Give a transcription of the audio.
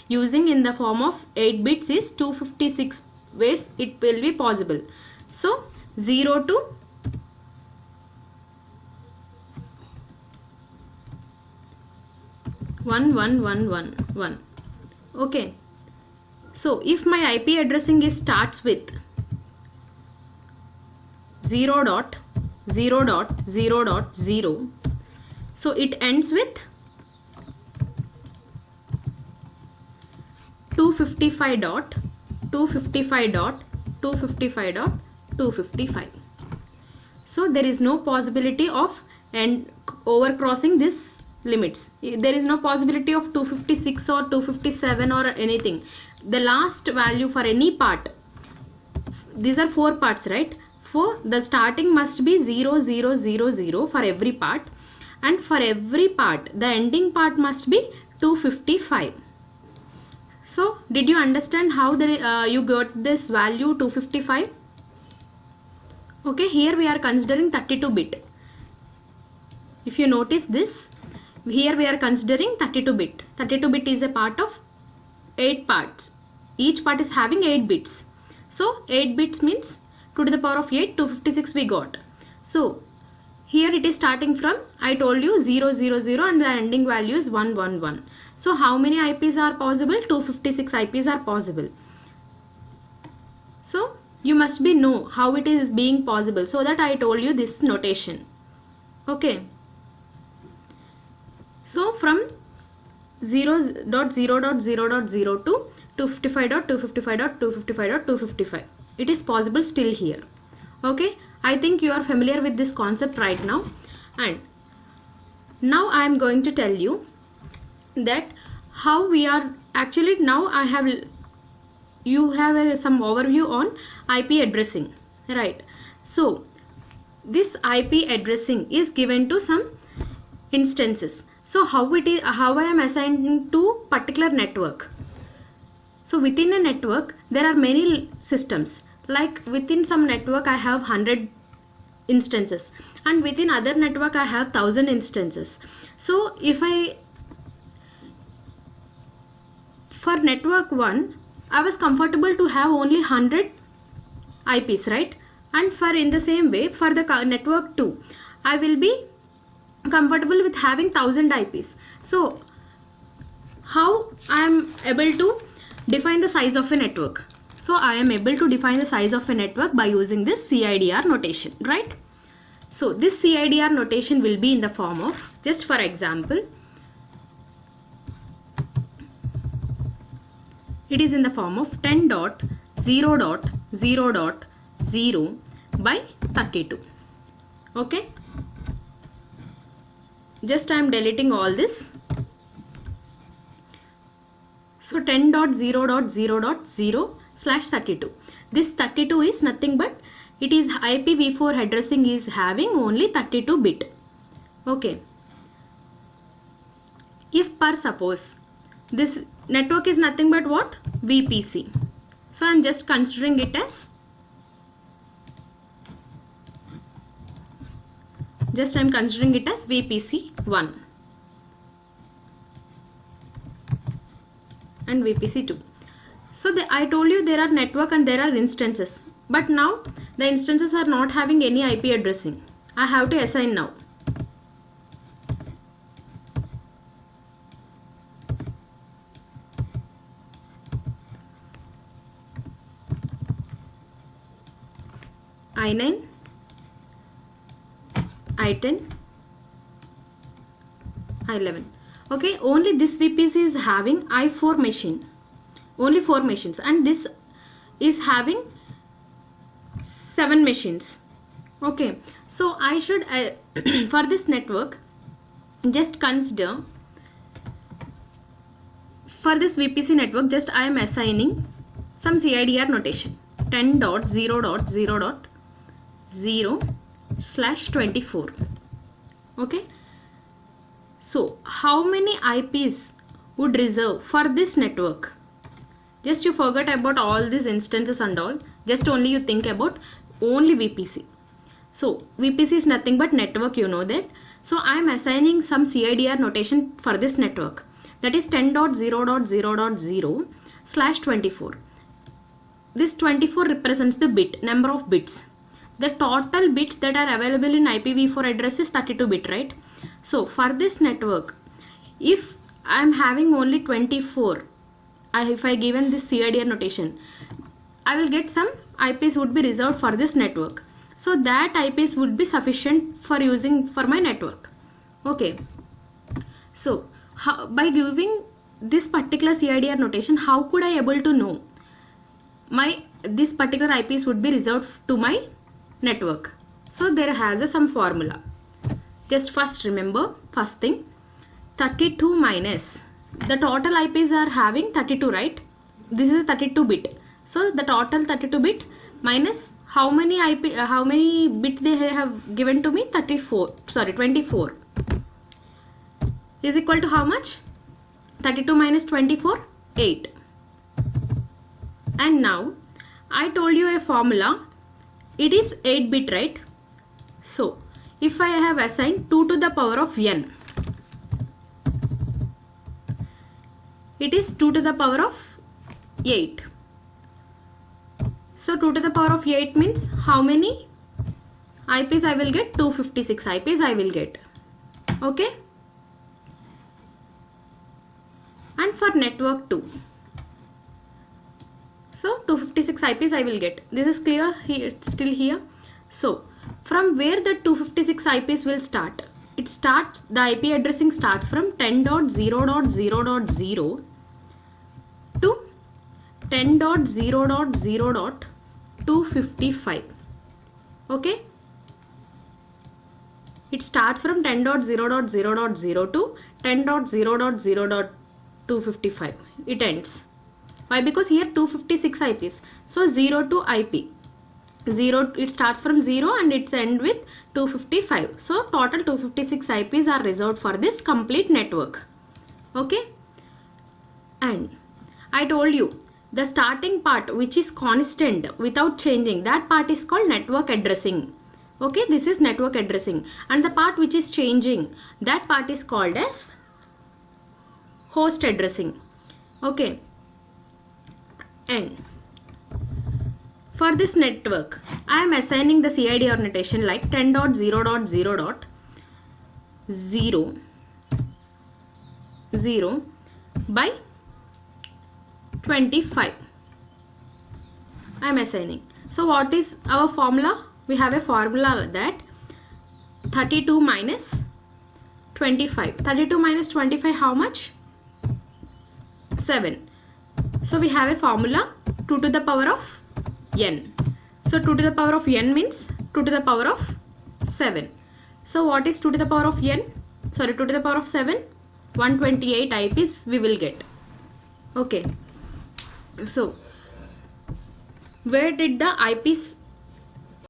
using in the form of 8 bits is 256 ways it will be possible. So 0 to 11111. Okay, so if my IP addressing is starts with 0.0.0.0, so it ends with 255.255.255.255. So there is no possibility of overcrossing this limits. There is no possibility of 256 or 257 or anything. The last value for any part, these are 4 parts, right? For the starting must be 0 0 0 0 for every part, and for every part the ending part must be 255. So did you understand how you got this value 255? Okay, here we are considering 32 bit. If you notice this, here we are considering 32 bit. 32 bit is a part of 8 parts. Each part is having 8 bits. So 8 bits means 2 to the power of 8, 256 we got. So here it is starting from, I told you 0 0 0 and the ending value is 111. So how many IPs are possible? 256 IPs are possible. So you must know how it is being possible. So that I told you this notation. Okay. So from 0.0.0.0 to 255.255.255.255. It is possible still here. Okay. I think you are familiar with this concept right now. And now I am going to tell you that how we are actually, now I have, you have some overview on IP addressing, right? So this IP addressing is given to some instances. So how I am assigning to particular network. So within a network there are many systems. Like within some network I have 100 instances, and within other network I have 1000 instances. So if for network 1 I was comfortable to have only 100 IPs, right? And for in the same way for the network 2 I will be comfortable with having 1000 IPs. So how I am able to define the size of a network? So I am able to define the size of a network by using this CIDR notation, right? So this CIDR notation will be in the form of, just for example, it is in the form of 10.0.0.0 by 32. Okay. Just I am deleting all this. So 10.0.0.0/32. This 32 is nothing but it is IPv4 addressing is having only 32 bit. Okay. If per suppose this network is nothing but what? VPC. So I am just considering it as VPC 1 and VPC 2. So I told you there are network and there are instances, but now the instances are not having any IP addressing. I have to assign now. I9, I10, I11. Okay, only this VPC is having I4 machine, only 4 machines, and this is having 7 machines. Okay, so I should for this network just consider, for this VPC network just I am assigning some CIDR notation, 10.0.0.0/24. Okay. So how many IPs would reserve for this network? Just you forget about all these instances and all, just only you think about only VPC. So VPC is nothing but network, you know that. So I am assigning some CIDR notation for this network. that is 10.0.0.0/24. This 24 represents the bit, number of bits. The total bits that are available in IPv4 address is 32 bit, right? So for this network, if I am having only 24, if I given this CIDR notation, I will get some IPs would be reserved for this network. So that IPs would be sufficient for using for my network. Okay. So by giving this particular CIDR notation, how could I able to know this particular IPs would be reserved to my network? So there has some formula. Just first remember, first thing, 32 minus the total IPs are having 32, right? This is a 32 bit. So the total 32 bit minus how many bit they have given to me? 24 is equal to how much? 32 minus 24, 8. And now I told you a formula. It is 8 bit, right? So if I have assigned 2 to the power of n, it is 2 to the power of 8. So 2 to the power of 8 means how many IPs I will get? 256 IPs I will get. Okay. And for network 2, so 256 IPs I will get. This is clear here, still here. So from where the 256 IPs will start? It starts, the IP addressing starts from 10.0.0.0 to 10.0.0.255. Okay. It starts from 10.0.0.0 to 10.0.0.255. It ends. Why? Because here 256 IPs. So 0 to IP. 0, it starts from 0 and it's end with 255. So total 256 IPs are reserved for this complete network. Okay. And I told you the starting part which is constant without changing, that part is called network addressing. Okay, this is network addressing. And the part which is changing, that part is called as host addressing. Okay. And for this network, I am assigning the CIDR notation like 10.0.0.0 by 25. I am assigning. So what is our formula? We have a formula that 32 minus 25. 32 minus 25 how much? 7. So we have a formula 2 to the power of n. So 2 to the power of n means 2 to the power of 7. So what is 2 to the power of n? Sorry, 2 to the power of 7? 128 IPs we will get. Okay. So where did the IPs